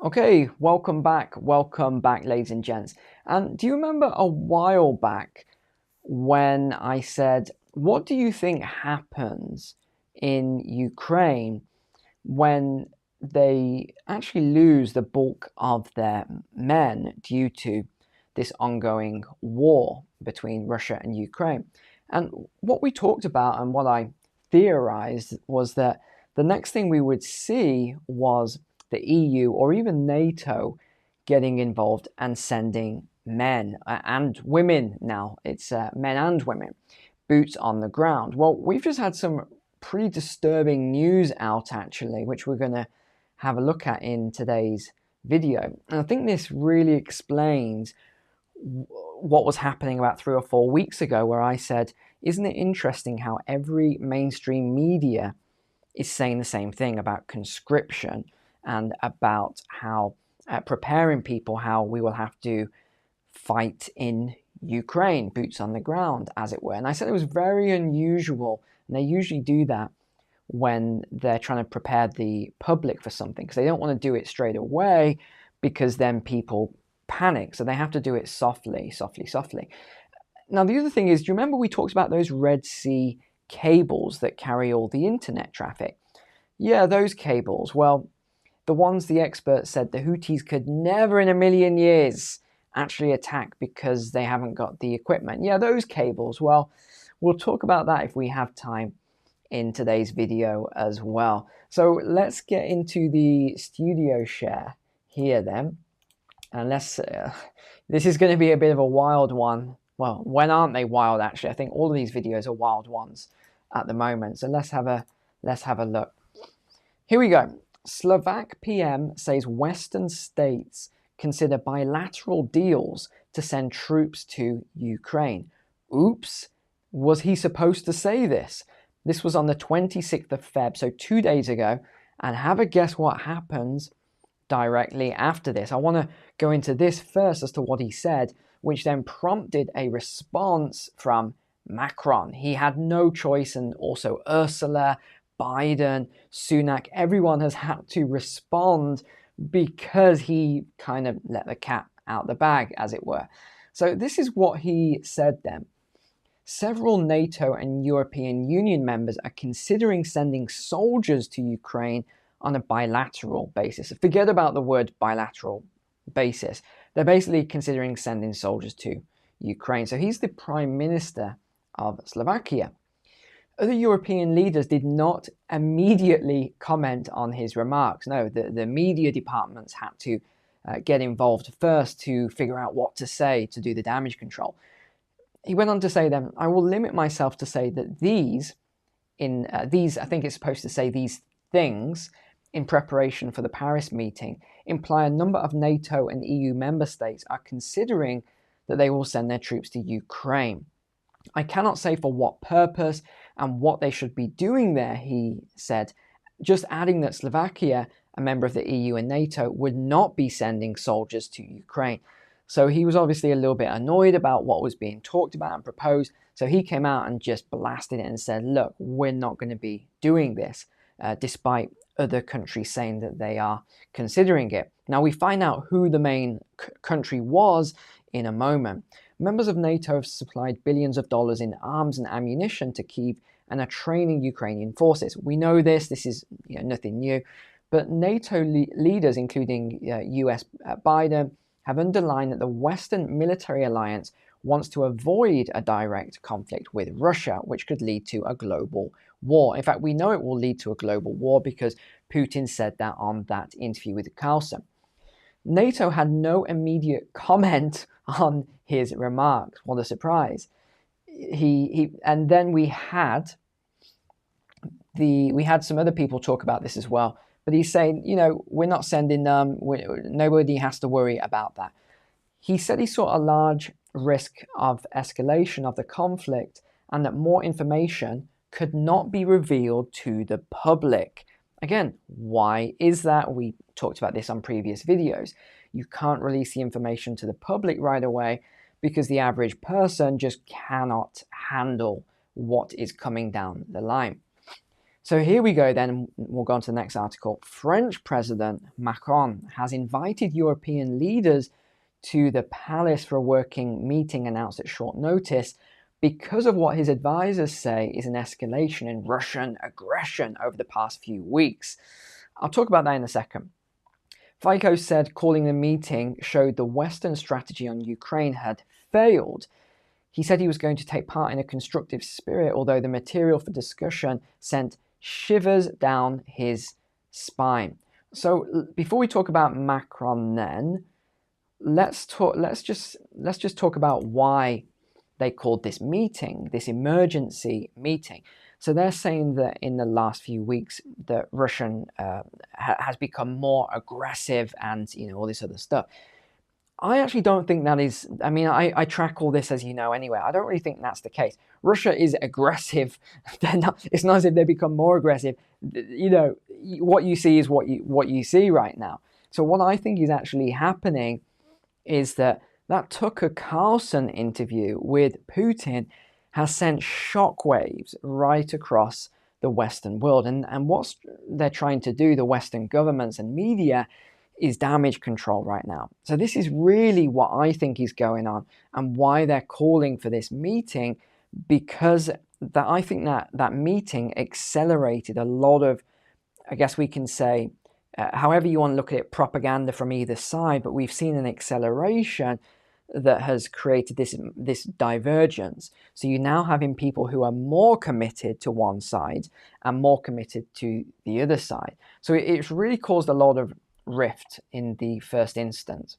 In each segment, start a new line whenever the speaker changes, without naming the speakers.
Okay, welcome back, ladies and gents. And do you remember a while back when I said, what do you think happens in Ukraine when they actually lose the bulk of their men due to this ongoing war between Russia and Ukraine? And what we talked about and what I theorized was that the next thing we would see was the EU or even NATO getting involved and sending men and women now. It's men and women, boots on the ground. Well, we've just had some pretty disturbing news out actually, which we're going to have a look at in today's video. And I think this really explains what was happening about 3 or 4 weeks ago, where I said, isn't it interesting how every mainstream media is saying the same thing about conscription and about how preparing people, how we will have to fight in Ukraine, boots on the ground, as it were. And I said it was very unusual, and they usually do that when they're trying to prepare the public for something, because they don't want to do it straight away, because then people panic. So they have to do it softly. Now, the other thing is, do you remember we talked about those Red Sea cables that carry all the internet traffic? Yeah, those cables. Well, the ones the experts said the Houthis could never in a million years actually attack because they haven't got the equipment. Yeah, those cables. Well, we'll talk about that if we have time in today's video as well. So let's get into the studio share here then. And this is going to be a bit of a wild one. Well, when aren't they wild actually? I think all of these videos are wild ones at the moment. So let's have a look. Here we go. Slovak PM says Western states consider bilateral deals to send troops to Ukraine. Oops, was he supposed to say this? This was on the 26th of Feb, so 2 days ago. And have a guess what happens directly after this. I want to go into this first as to what he said, which then prompted a response from Macron. He had no choice, and also Ursula, Biden, Sunak, everyone has had to respond because he kind of let the cat out the bag, as it were. So this is what he said then. Several NATO and European Union members are considering sending soldiers to Ukraine on a bilateral basis. Forget about the word bilateral basis. They're basically considering sending soldiers to Ukraine. So he's the Prime Minister of Slovakia. Other European leaders did not immediately comment on his remarks. No, the media departments had to get involved first to figure out what to say to do the damage control. He went on to say then, I will limit myself to say that I think it's supposed to say these things in preparation for the Paris meeting, imply a number of NATO and EU member states are considering that they will send their troops to Ukraine. I cannot say for what purpose and what they should be doing there, he said, just adding that Slovakia, a member of the EU and NATO, would not be sending soldiers to Ukraine. So he was obviously a little bit annoyed about what was being talked about and proposed. So he came out and just blasted it and said, look, we're not going to be doing this, despite other countries saying that they are considering it. Now we find out who the main country was in a moment. Members of NATO have supplied billions of dollars in arms and ammunition to Kyiv and are training Ukrainian forces. We know this is nothing new, but NATO leaders, including US Biden, have underlined that the Western military alliance wants to avoid a direct conflict with Russia, which could lead to a global war. In fact, we know it will lead to a global war because Putin said that on that interview with Carlson. NATO had no immediate comment on his remarks. What a surprise. And then we had some other people talk about this as well. But he's saying, we're not sending them. Nobody has to worry about that. He said he saw a large risk of escalation of the conflict and that more information could not be revealed to the public. Again, why is that? We talked about this on previous videos. You can't release the information to the public right away because the average person just cannot handle what is coming down the line. So here we go then, we'll go on to the next article. French President Macron has invited European leaders to the palace for a working meeting announced at short notice because of what his advisors say is an escalation in Russian aggression over the past few weeks. I'll talk about that in a second. Fico said calling the meeting showed the Western strategy on Ukraine had failed. He said he was going to take part in a constructive spirit, although the material for discussion sent shivers down his spine. So before we talk about Macron then, let's just talk about why they called this meeting, this emergency meeting. So they're saying that in the last few weeks that Russian has become more aggressive and all this other stuff. I actually don't think that is, I mean, I track all this, as you know, anyway. I don't really think that's the case. Russia is aggressive. It's not as if they become more aggressive. What you see is what you see right now. So what I think is actually happening is that Tucker Carlson interview with Putin has sent shockwaves right across the Western world. And what they're trying to do, the Western governments and media, is damage control right now. So this is really what I think is going on and why they're calling for this meeting, because I think that meeting accelerated a lot of, I guess we can say, however you want to look at it, propaganda from either side, but we've seen an acceleration that has created this divergence. So you're now having people who are more committed to one side and more committed to the other side. So it's really caused a lot of rift in the first instance.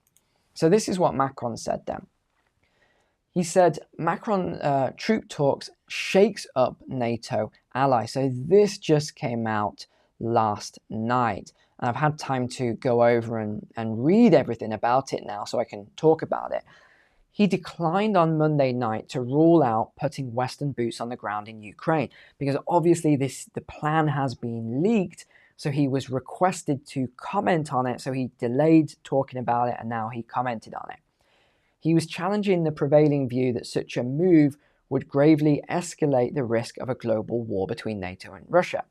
So this is what Macron said then. He said, Macron troop talks shakes up NATO ally. So this just came out last night. And I've had time to go over and read everything about it now so I can talk about it. He declined on Monday night to rule out putting Western boots on the ground in Ukraine because obviously the plan has been leaked. So he was requested to comment on it. So he delayed talking about it and now he commented on it. He was challenging the prevailing view that such a move would gravely escalate the risk of a global war between NATO and Russia.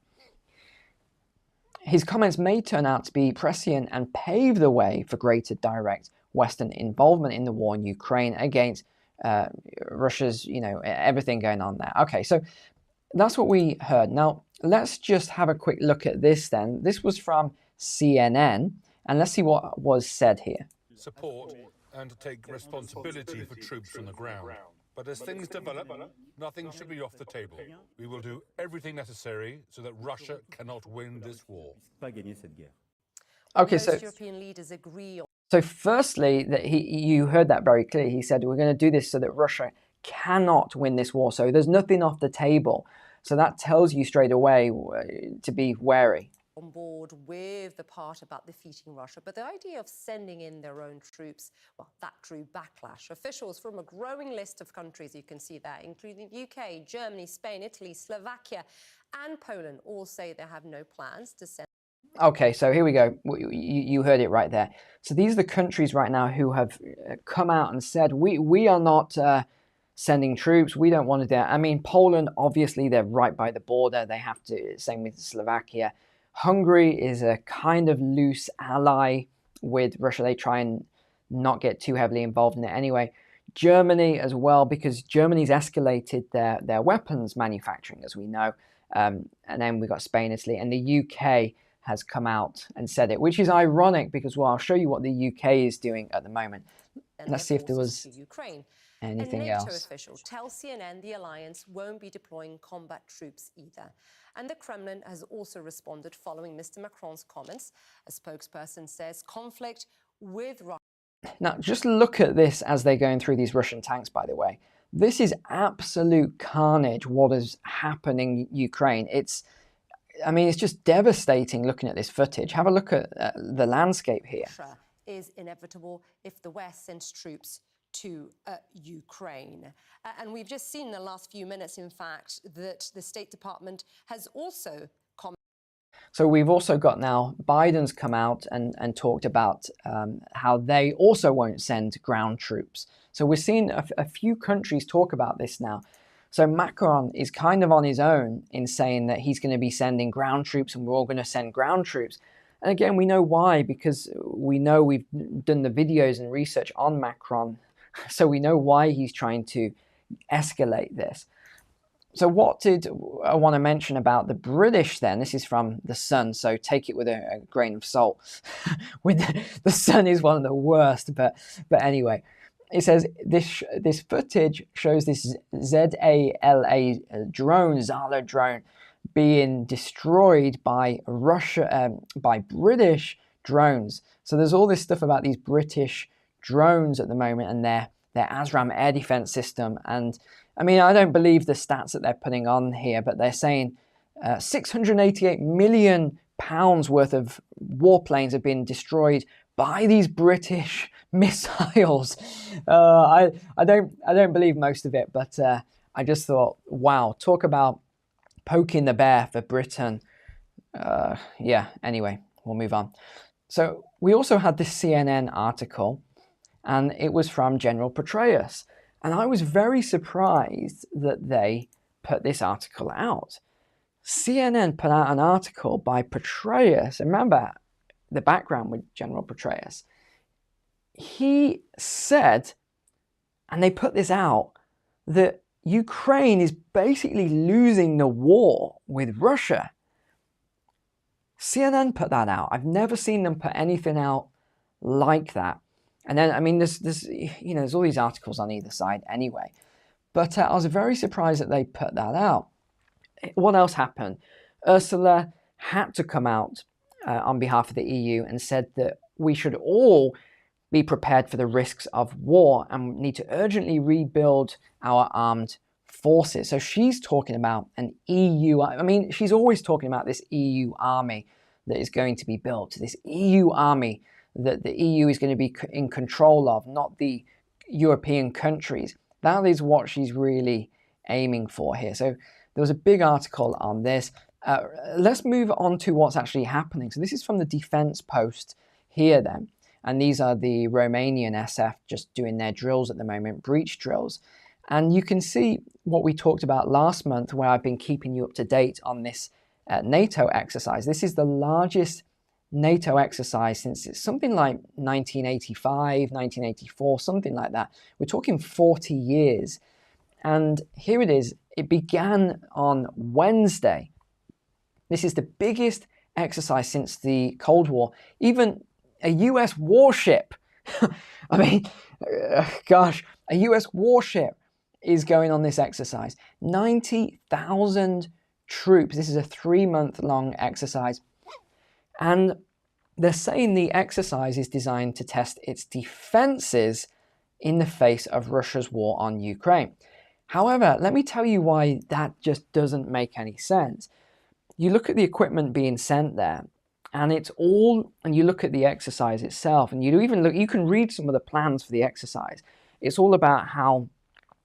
His comments may turn out to be prescient and pave the way for greater direct Western involvement in the war in Ukraine against Russia's, everything going on there. Okay, so that's what we heard. Now, let's just have a quick look at this then. This was from CNN, and let's see what was said here.
Support and to take responsibility for troops on the ground. But as things develop, nothing should be off the table. We will do everything necessary so that Russia cannot win this war.
Okay, so European leaders agree. So firstly, you heard that very clearly. He said, we're going to do this so that Russia cannot win this war. So there's nothing off the table. So that tells you straight away to be wary.
On board with the part about defeating Russia, but the idea of sending in their own troops, well, that drew backlash. Officials from a growing list of countries, you can see that, including the UK, Germany, Spain, Italy, Slovakia, and Poland, all say they have no plans to send.
Okay, so here we go. You heard it right there. So these are the countries right now who have come out and said, we are not sending troops. We don't want to do that. I mean, Poland, obviously, they're right by the border. They have to, same with Slovakia. Hungary is a kind of loose ally with Russia. They try and not get too heavily involved in it anyway. Germany as well, because Germany's escalated their weapons manufacturing, as we know. And then we've got Spain, Italy, and the UK has come out and said it, which is ironic because, well, I'll show you what the UK is doing at the moment. Let's see if there was anything else. A NATO
official tells CNN the alliance won't be deploying combat troops either. And the Kremlin has also responded following Mr. Macron's comments. A spokesperson says conflict with Russia.
Now, just look at this as they're going through these Russian tanks, by the way. This is absolute carnage, what is happening in Ukraine. It's just devastating looking at this footage. Have a look at the landscape here.
Russia is inevitable if the West sends troops to Ukraine. And we've just seen in the last few minutes, in fact, that the State Department has also commented.
So we've also got now Biden's come out and talked about how they also won't send ground troops. So we're seeing a few countries talk about this now. So Macron is kind of on his own in saying that he's going to be sending ground troops and we're all going to send ground troops. And again, we know why, because we know we've done the videos and research on Macron. So we know why he's trying to escalate this. So what did I want to mention about the British then? This is from The Sun, so take it with a grain of salt. The Sun is one of the worst, but anyway. It says this footage shows this ZALA drone, Zala drone, being destroyed by by British drones. So there's all this stuff about these British drones at the moment and their ASRAAM air defense system. And I mean, I don't believe the stats that they're putting on here, but they're saying 688 million pounds worth of warplanes have been destroyed by these British missiles. I don't believe most of it, but I just thought, wow, talk about poking the bear for Britain. Yeah, anyway, we'll move on. So we also had this CNN article, and it was from General Petraeus. And I was very surprised that they put this article out. CNN put out an article by Petraeus. Remember the background with General Petraeus. He said, and they put this out, that Ukraine is basically losing the war with Russia. CNN put that out. I've never seen them put anything out like that. And then, I mean, there's all these articles on either side anyway. But I was very surprised that they put that out. What else happened? Ursula had to come out on behalf of the EU and said that we should all be prepared for the risks of war and need to urgently rebuild our armed forces. So she's talking about an EU, I mean, she's always talking about this EU army that is going to be built, this EU army that the EU is going to be in control of, not the European countries. That is what she's really aiming for here. So there was a big article on this. Let's move on to what's actually happening. So this is from the Defense Post here then. And these are the Romanian SF just doing their drills at the moment, breach drills. And you can see what we talked about last month, where I've been keeping you up to date on this NATO exercise. This is the largest NATO exercise since it's something like 1985, 1984, something like that. We're talking 40 years. And here it is. It began on Wednesday. This is the biggest exercise since the Cold War. Even a US warship, I mean, gosh, a US warship is going on this exercise. 90,000 troops. This is a 3-month-long exercise. And they're saying the exercise is designed to test its defenses in the face of Russia's war on Ukraine. However, let me tell you why that just doesn't make any sense. You look at the equipment being sent there, and it's all, and you look at the exercise itself, and you even look, you can read some of the plans for the exercise. It's all about how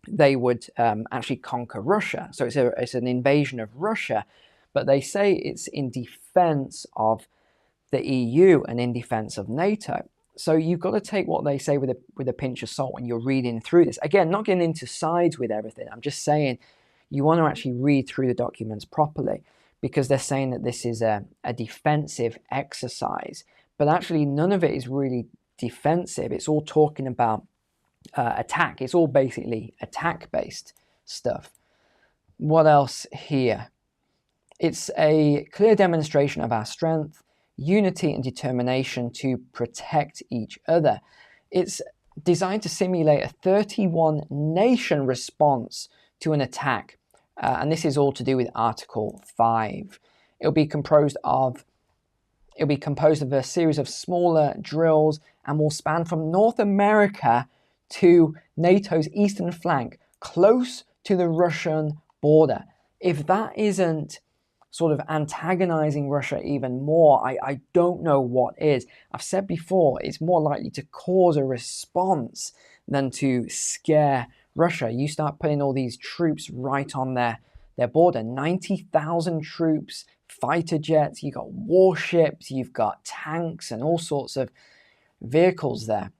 they would actually conquer Russia. So it's an invasion of Russia, but they say it's in defense of the EU and in defense of NATO. So you've got to take what they say with a pinch of salt when you're reading through this. Again, not getting into sides with everything. I'm just saying you want to actually read through the documents properly, because they're saying that this is a defensive exercise. But actually, none of it is really defensive. It's all talking about attack. It's all basically attack-based stuff. What else here? It's a clear demonstration of our strength, unity and determination to protect each other. It's designed to simulate a 31-nation response to an attack. And this is all to do with Article 5. It'll be composed of a series of smaller drills and will span from North America to NATO's eastern flank, close to the Russian border. If that isn't sort of antagonizing Russia even more, I don't know what is. I've said before, it's more likely to cause a response than to scare Russia. You start putting all these troops right on their border. 90,000 troops, fighter jets, you've got warships, you've got tanks and all sorts of vehicles there.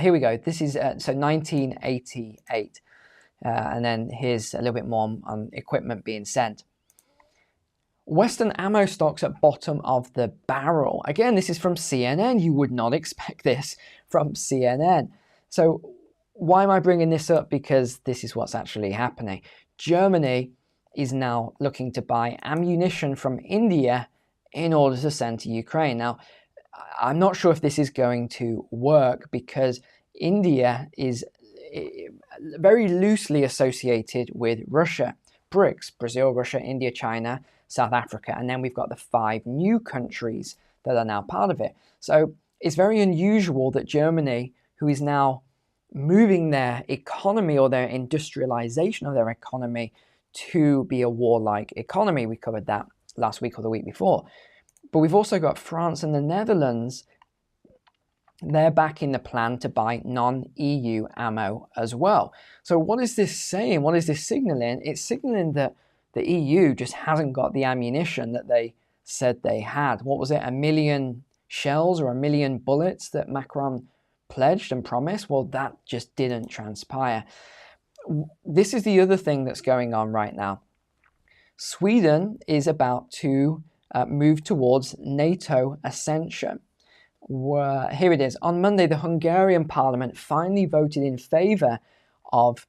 Here we go. This is so 1988. and then here's a little bit more on equipment being sent. Western ammo stocks at bottom of the barrel. Again, this is from CNN. You would not expect this from CNN. So why am I bringing this up? Because this is what's actually happening. Germany is now looking to buy ammunition from India in order to send to Ukraine. Now, I'm not sure if this is going to work because India is very loosely associated with Russia. BRICS, Brazil, Russia, India, China, South Africa, and then we've got the 5 new countries that are now part of it. So it's very unusual that Germany, who is now moving their economy or their industrialization of their economy to be a warlike economy. We covered that last week or the week before. But we've also got France and the Netherlands. They're backing the plan to buy non-EU ammo as well. So what is this saying? What is this signaling? It's signaling that the EU just hasn't got the ammunition that they said they had. What was it? 1 million shells or 1 million bullets that Macron pledged and promised? Well, that just didn't transpire. This is the other thing that's going on right now. Sweden is about to move towards NATO ascension. Here it is. On Monday, the Hungarian parliament finally voted in favor of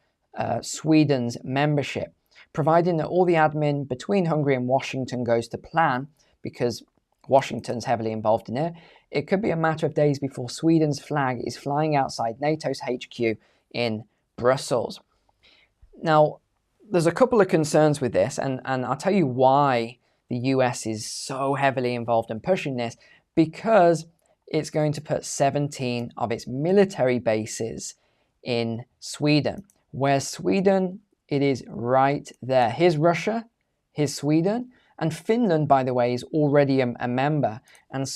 Sweden's membership, providing that all the admin between Hungary and Washington goes to plan, because Washington's heavily involved in it. It could be a matter of days before Sweden's flag is flying outside NATO's HQ in Brussels. Now, there's a couple of concerns with this, and I'll tell you why the US is so heavily involved in pushing this, because it's going to put 17 of its military bases in Sweden. Where Sweden, it is right there. Here's Russia, here's Sweden, and Finland, by the way, is already a member. And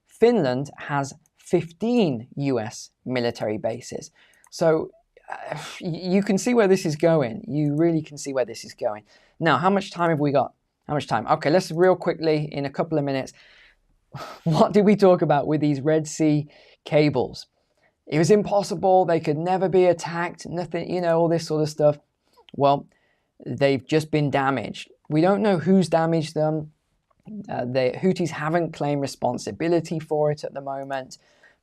Finland has 15 US military bases. So you can see where this is going. You really can see where this is going. Now, how much time have we got? How much time? Okay, let's real quickly, in a couple of minutes, what did we talk about with these Red Sea cables? It was impossible. They could never be attacked. Nothing, all this sort of stuff. Well, they've just been damaged. We don't know who's damaged them. The Houthis haven't claimed responsibility for it at the moment,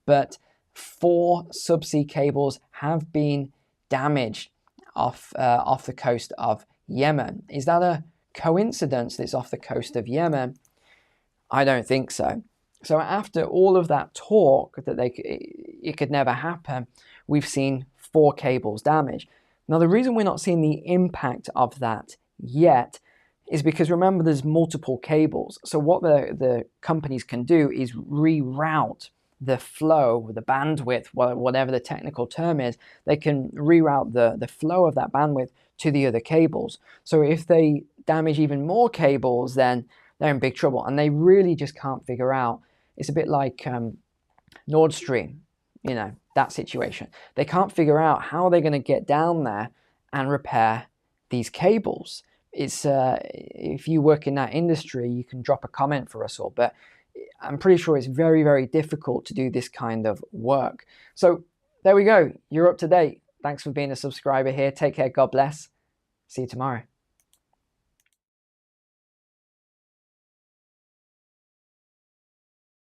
but 4 subsea cables have been damaged off the coast of Yemen. Is that a coincidence that it's off the coast of Yemen? I don't think so. So after all of that talk that it could never happen, we've seen 4 cables damaged. Now, the reason we're not seeing the impact of that yet is because, remember, there's multiple cables. So what the companies can do is reroute the flow, the bandwidth, whatever the technical term is. They can reroute the flow of that bandwidth to the other cables. So if they damage even more cables, then they're in big trouble. And they really just can't figure out. It's a bit like Nord Stream, that situation. They can't figure out how they're going to get down there and repair these cables. It's if you work in that industry, you can drop a comment for us all, but I'm pretty sure it's very, very difficult to do this kind of work. So there we go. You're up to date. Thanks for being a subscriber here. Take care. God bless. See you tomorrow.